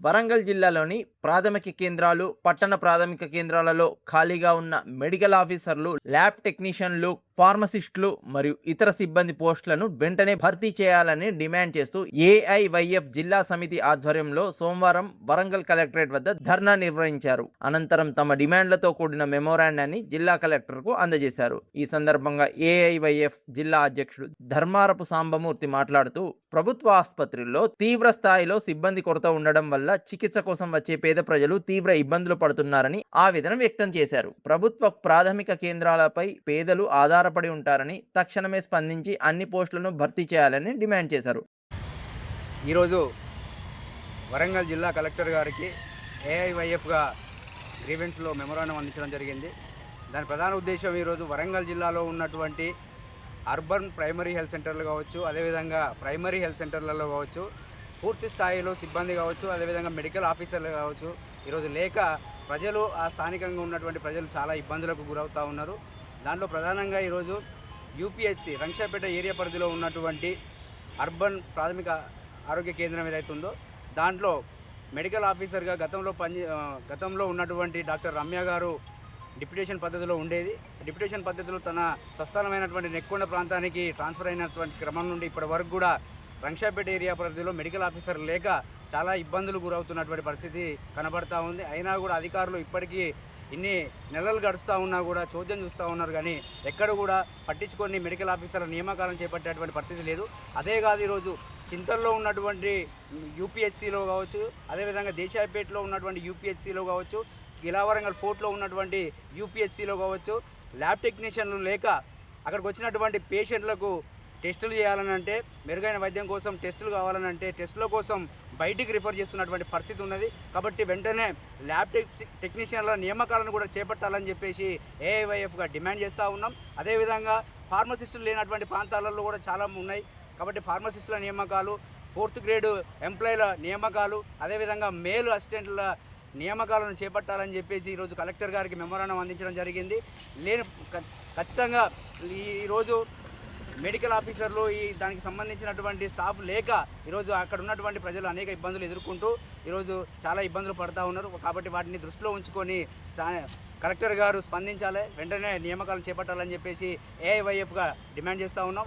వరంగల్ జిల్లాలోని ప్రాథమిక కేంద్రాలు, పట్టణ ప్రాథమిక కేంద్రాలలో ఖాళీగా ఉన్న మెడికల్ ఆఫీసర్లు, ల్యాబ్ టెక్నీషియన్లు, ఫార్మసిస్టులు మరియు ఇతర సిబ్బంది పోస్టులను వెంటనే భర్తీ చేయాలని డిమాండ్ చేస్తూ ఏఐవైఎఫ్ జిల్లా సమితి ఆధ్వర్యంలో సోమవారం వరంగల్ కలెక్టరేట్ వద్ద ధర్నా నిర్వహించారు. అనంతరం తమ డిమాండ్లతో కూడిన మెమోరాండాన్ని జిల్లా కలెక్టర్కు అందజేశారు. ఈ సందర్భంగా ఏఐవైఎఫ్ జిల్లా అధ్యక్షుడు ధర్మారపు సాంబమూర్తి మాట్లాడుతూ, ప్రభుత్వ ఆసుపత్రుల్లో తీవ్ర స్థాయిలో సిబ్బంది కొరత ఉండడం వల్ల చికిత్స కోసం వచ్చే పేద ప్రజలు తీవ్ర ఇబ్బందులు పడుతున్నారని ఆవేదన వ్యక్తం చేశారు. ప్రభుత్వ ప్రాథమిక కేంద్రాలపై పేదలు ఆధారపడి ఉంటారని, తక్షణమే స్పందించి అన్ని పోస్టులను భర్తీ చేయాలని డిమాండ్ చేశారు. ఈరోజు వరంగల్ జిల్లా కలెక్టర్ గారికి ఏఐవైఎఫ్గా గ్రీవెన్స్లో మెమోరాండం అందించడం జరిగింది. దాని ప్రధాన ఉద్దేశం ఈరోజు వరంగల్ జిల్లాలో ఉన్నటువంటి అర్బన్ ప్రైమరీ హెల్త్ సెంటర్లు కావచ్చు, అదేవిధంగా ప్రైమరీ హెల్త్ సెంటర్లలో కావచ్చు, పూర్తి స్థాయిలో సిబ్బంది కావచ్చు, అదేవిధంగా మెడికల్ ఆఫీసర్లు కావచ్చు ఈరోజు లేక ప్రజలు, ఆ స్థానికంగా ఉన్నటువంటి ప్రజలు చాలా ఇబ్బందులకు గురవుతూ ఉన్నారు. దాంట్లో ప్రధానంగా ఈరోజు యూపీహెచ్సి రంగశాపేట ఏరియా పరిధిలో ఉన్నటువంటి అర్బన్ ప్రాథమిక ఆరోగ్య కేంద్రం ఏదైతే ఉందో దాంట్లో మెడికల్ ఆఫీసర్గా గతంలో ఉన్నటువంటి డాక్టర్ రమ్య గారు డిప్యుటేషన్ పద్ధతిలో ఉండేది. డిప్యుటేషన్ పద్ధతిలో తన స్వస్థలమైనటువంటి నెక్కొండ ప్రాంతానికి ట్రాన్స్ఫర్ అయినటువంటి క్రమం నుండి ఇప్పటి వరకు కూడా రంగశాపేట ఏరియా పరిధిలో మెడికల్ ఆఫీసర్ లేక చాలా ఇబ్బందులు గురవుతున్నటువంటి పరిస్థితి కనబడతా ఉంది. అయినా కూడా అధికారులు ఇప్పటికీ ఇన్ని నెలలు గడుస్తూ ఉన్నా కూడా చోద్యం చూస్తూ ఉన్నారు, కానీ ఎక్కడ కూడా పట్టించుకొని మెడికల్ ఆఫీసర్ల నియామకాలను చేపట్టేటువంటి పరిస్థితి లేదు. అదే కాదు, ఈరోజు చింతల్లో ఉన్నటువంటి యూపీహెచ్సిలో కావచ్చు, అదేవిధంగా దేశాయపేటలో ఉన్నటువంటి యూపీహెచ్సిలో కావచ్చు, కిలావరంగల్ ఫోర్ట్లో ఉన్నటువంటి యూపీహెచ్సిలో కావచ్చు ల్యాబ్ టెక్నీషియన్లు లేక అక్కడికి వచ్చినటువంటి పేషెంట్లకు టెస్టులు చేయాలనంటే, మెరుగైన వైద్యం కోసం టెస్టులు కావాలనంటే టెస్టుల కోసం బయటికి రిఫర్ చేస్తున్నటువంటి పరిస్థితి ఉన్నది. కాబట్టి వెంటనే ల్యాబ్ టెక్నీషియన్ల నియామకాలను కూడా చేపట్టాలని చెప్పేసి ఏఐవైఎఫ్గా డిమాండ్ చేస్తూ ఉన్నాం. అదేవిధంగా ఫార్మసిస్టులు లేనటువంటి ప్రాంతాలలో కూడా చాలా ఉన్నాయి. కాబట్టి ఫార్మసిస్టుల నియామకాలు, 4th గ్రేడ్ ఎంప్లాయీల నియామకాలు, అదేవిధంగా మేల్ అసిస్టెంట్ల నియామకాలను చేపట్టాలని చెప్పేసి ఈరోజు కలెక్టర్ గారికి మెమోరాండం అందించడం జరిగింది. ఖచ్చితంగా ఈరోజు మెడికల్ ఆఫీసర్లు దానికి సంబంధించినటువంటి స్టాఫ్ లేక ఈరోజు అక్కడ ఉన్నటువంటి ప్రజలు అనేక ఇబ్బందులు ఎదుర్కొంటూ ఈరోజు చాలా ఇబ్బందులు పడుతూ ఉన్నారు. కాబట్టి వాటిని దృష్టిలో ఉంచుకొని కలెక్టర్ గారు స్పందించాలి, వెంటనే నియామకాలు చేపట్టాలని చెప్పేసి ఏఐవైఎఫ్గా డిమాండ్ చేస్తూ ఉన్నాం.